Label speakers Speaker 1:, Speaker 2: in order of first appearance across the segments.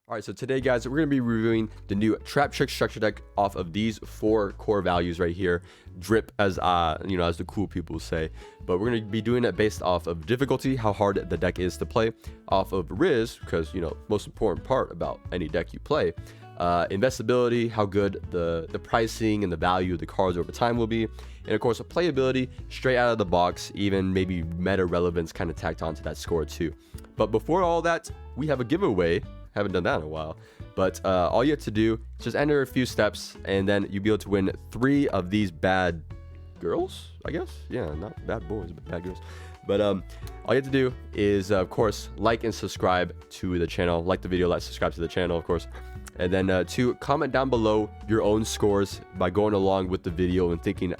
Speaker 1: Alright, so today guys, we're going to be reviewing the new Traptrix Structure Deck off of these 4 core values right here. Drip as as the cool people say. But we're going to be doing it based off of difficulty, how hard the deck is to play, off of Riz, because most important part about any deck you play. Investability, how good the pricing and the value of the cards over time will be, and of course playability straight out of the box, even maybe meta relevance kind of tacked onto that score too. But before all that, we have a giveaway. Haven't done that in a while, but all you have to do is just enter a few steps and then you'll be able to win 3 of these bad girls, I guess. Yeah, not bad boys, but bad girls. But all you have to do is of course like and subscribe to the channel, like the video, subscribe to the channel of course, and then to comment down below your own scores by going along with the video and thinking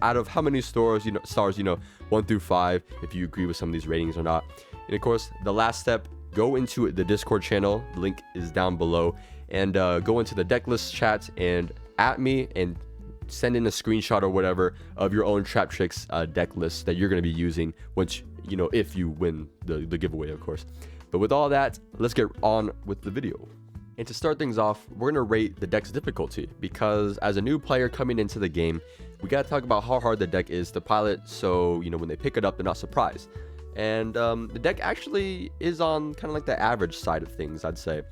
Speaker 1: out of how many stars 1 through 5, if you agree with some of these ratings or not. And of course the last step, go into the Discord channel, the link is down below, and go into the deck list chat and at me and send in a screenshot or whatever of your own Traptrix deck list that you're going to be using once if you win the giveaway, of course. But with all that, let's get on with the video. And to start things off, we're going to rate the deck's difficulty, because as a new player coming into the game, we got to talk about how hard the deck is to pilot, so when they pick it up, they're not surprised. And the deck actually is on kind of like the average side of things, I'd say.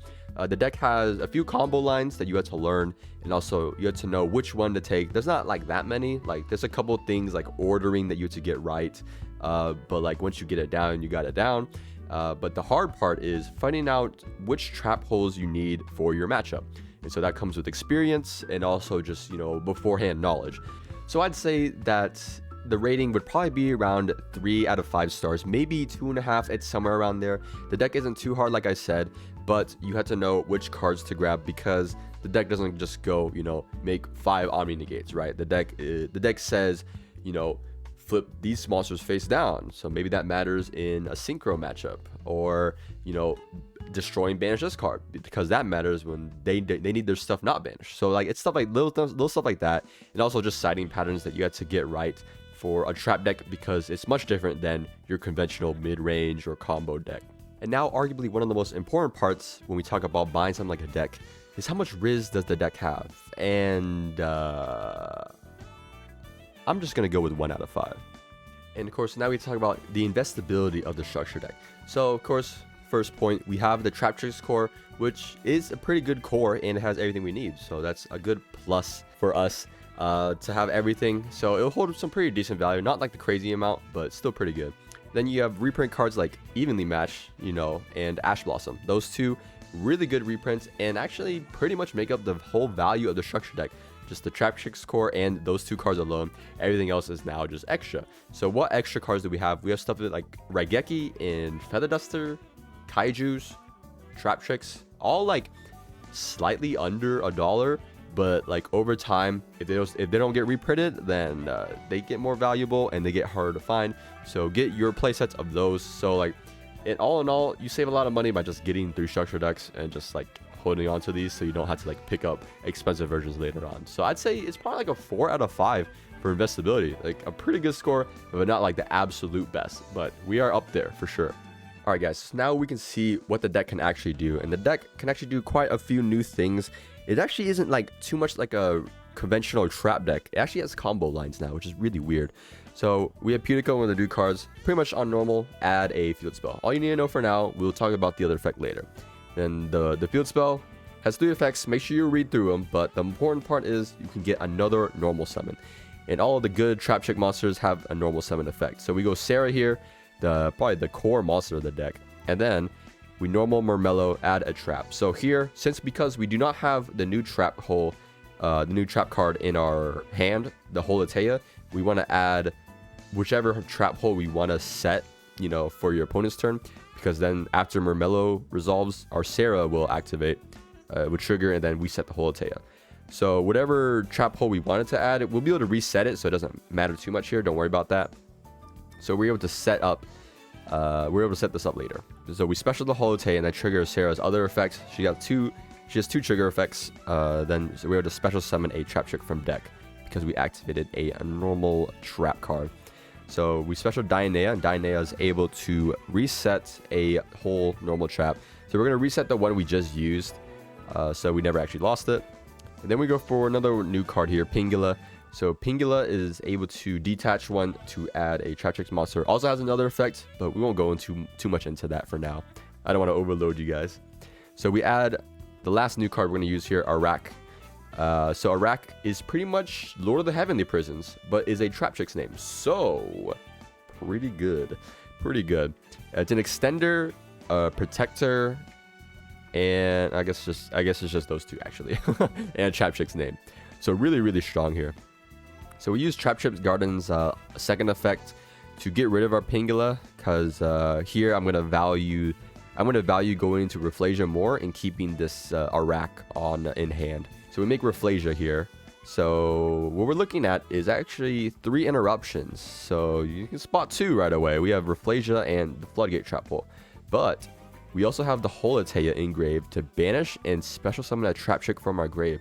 Speaker 1: The deck has a few combo lines that you had to learn, and also you had to know which one to take. There's not like that many, like there's a couple things like ordering that you have to get right, but like once you get it down, you got it down. But the hard part is finding out which trap holes you need for your matchup. And so that comes with experience and also just beforehand knowledge. So I'd say that the rating would probably be around 3 out of 5 stars, maybe 2.5. It's somewhere around there. The deck isn't too hard, like I said, but you had to know which cards to grab, because the deck doesn't just go, make 5 Omni Negates, right? The deck says, flip these monsters face down. So maybe that matters in a synchro matchup, or destroying banish this card, because that matters when they need their stuff not banished. So like it's stuff like little stuff like that, and also just siding patterns that you had to get right for a trap deck, because it's much different than your conventional mid-range or combo deck. And now arguably one of the most important parts when we talk about buying something like a deck is how much Riz does the deck have. And I'm just gonna go with 1 out of 5. And of course now we talk about the investability of the structure deck. So of course, first point, we have the Traptrix core, which is a pretty good core and it has everything we need, so that's a good plus for us to have everything. So it'll hold some pretty decent value, not like the crazy amount, but still pretty good. Then you have reprint cards like Evenly Match, and Ash Blossom. Those 2 really good reprints and actually pretty much make up the whole value of the structure deck. Just the Traptrix core and those 2 cards alone. Everything else is now just extra. So what extra cards do we have? We have stuff like Raigeki and Feather Duster, Kaijus, Traptrix, all like slightly under $1. But like over time, if they don't get reprinted, then they get more valuable and they get harder to find. So get your playsets of those. So like, all in all, you save a lot of money by just getting 3 structure decks and just like holding on to these, so you don't have to like pick up expensive versions later on. So I'd say it's probably like a 4 out of 5 for investability, like a pretty good score, but not like the absolute best. But we are up there for sure. All right, guys. So now we can see what the deck can actually do, and the deck can actually do quite a few new things. It actually isn't like too much like a conventional trap deck. It actually has combo lines now, which is really weird. So we have Putico and the new cards pretty much on normal. Add a field spell. All you need to know for now. We'll talk about the other effect later. Then the field spell has 3 effects. Make sure you read through them, but the important part is you can get another normal summon, and all of the good Traptrix monsters have a normal summon effect. So we go Sarah here, probably the core monster of the deck, and then we normal Murmello, add a trap. So here, because we do not have the new trap hole, the new trap card in our hand, the Holotea, we want to add whichever trap hole we want to set, for your opponent's turn, because then after Murmello resolves, our Sarah will activate, with trigger, and then we set the Holotea. So whatever trap hole we wanted to add, we'll be able to reset it, so it doesn't matter too much here. Don't worry about that. So we're able to set this up later. So we special the Holotea and then trigger Sarah's other effects. She has 2 trigger effects. Then we're able to special summon a Traptrix from deck, because we activated a normal trap card. So we special Dianea, and Dianea is able to reset a whole normal trap. So we're going to reset the one we just used, so we never actually lost it. And then we go for another new card here, Pingula. So Pingula is able to detach one to add a Traptrix monster. Also has another effect, but we won't go into too much into that for now. I don't want to overload you guys. So we add the last new card we're going to use here, Arak. So Arak is pretty much Lord of the Heavenly Prisons, but is a Traptrix name. So pretty good, pretty good. It's an extender, protector, and I guess it's just those two actually, and Traptrix name. So really strong here. So we use Traptrix Garden's second effect to get rid of our Pingula, because here I'm gonna value going into Rafflesia more and keeping this Arak in hand. So we make Rafflesia here. So what we're looking at is actually 3 interruptions. So you can spot 2 right away. We have Rafflesia and the Floodgate Trap Hole. But we also have the Holotea engraved to banish and special summon a Traptrix from our grave.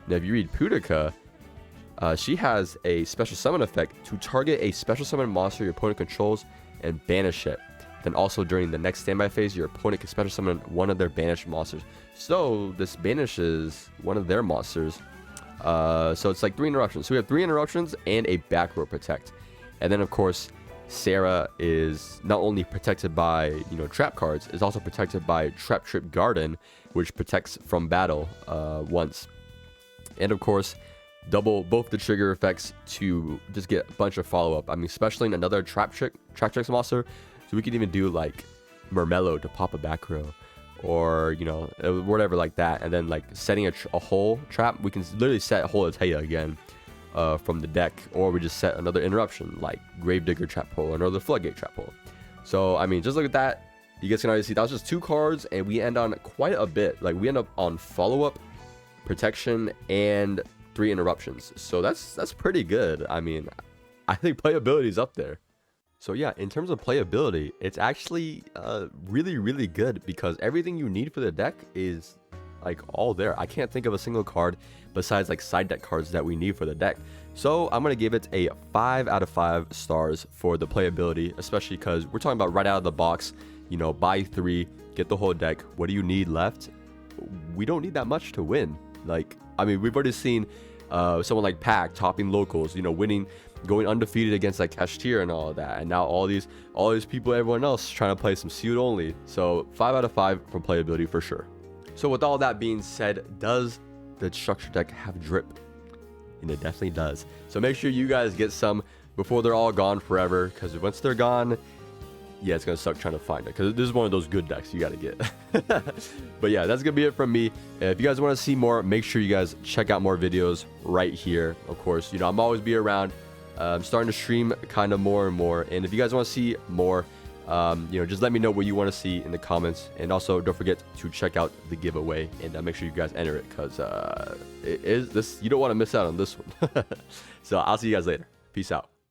Speaker 1: Now if you read Pudica, she has a special summon effect to target a special summon monster your opponent controls and banish it. Then also during the next standby phase, your opponent can special summon one of their banished monsters. So this banishes one of their monsters. So it's like 3 interruptions. So we have 3 interruptions and a back row protect. And then of course, Sarah is not only protected by, trap cards, is also protected by Traptrix Garden, which protects from battle once. And of course, double both the trigger effects to just get a bunch of follow-up. I mean, especially in another Traptrix monster. So we could even do like Mermello to pop a back row, or whatever like that. And then like setting a whole trap, we can literally set a whole Holotea again from the deck, or we just set another interruption like Gravedigger Trap Hole or another Floodgate Trap Hole. So I mean, just look at that. You guys can already see that was just 2 cards, and we end on quite a bit. Like we end up on follow-up, protection, and 3 interruptions. So that's pretty good. I mean, I think playability is up there. So yeah, in terms of playability, it's actually really good, because everything you need for the deck is like all there. I can't think of a single card besides like side deck cards that we need for the deck. So I'm gonna give it a 5 out of 5 stars for the playability, especially because we're talking about right out of the box, buy 3, get the whole deck. What do you need left? We don't need that much to win. Like, I mean, we've already seen someone like Pack topping locals, winning, going undefeated against like Kashtir and all of that, and now all these people, everyone else trying to play some sealed only. So 5 out of 5 from playability for sure. So with all that being said, does the structure deck have drip? And it definitely does. So make sure you guys get some before they're all gone forever, because once they're gone, yeah, it's gonna suck trying to find it, because this is one of those good decks you gotta get. But yeah, that's gonna be it from me. If you guys want to see more, make sure you guys check out more videos right here. Of course, I'm always be around. I'm starting to stream kind of more and more, and if you guys want to see more, just let me know what you want to see in the comments. And also don't forget to check out the giveaway, and make sure you guys enter it, because you don't want to miss out on this one. So I'll see you guys later. Peace out.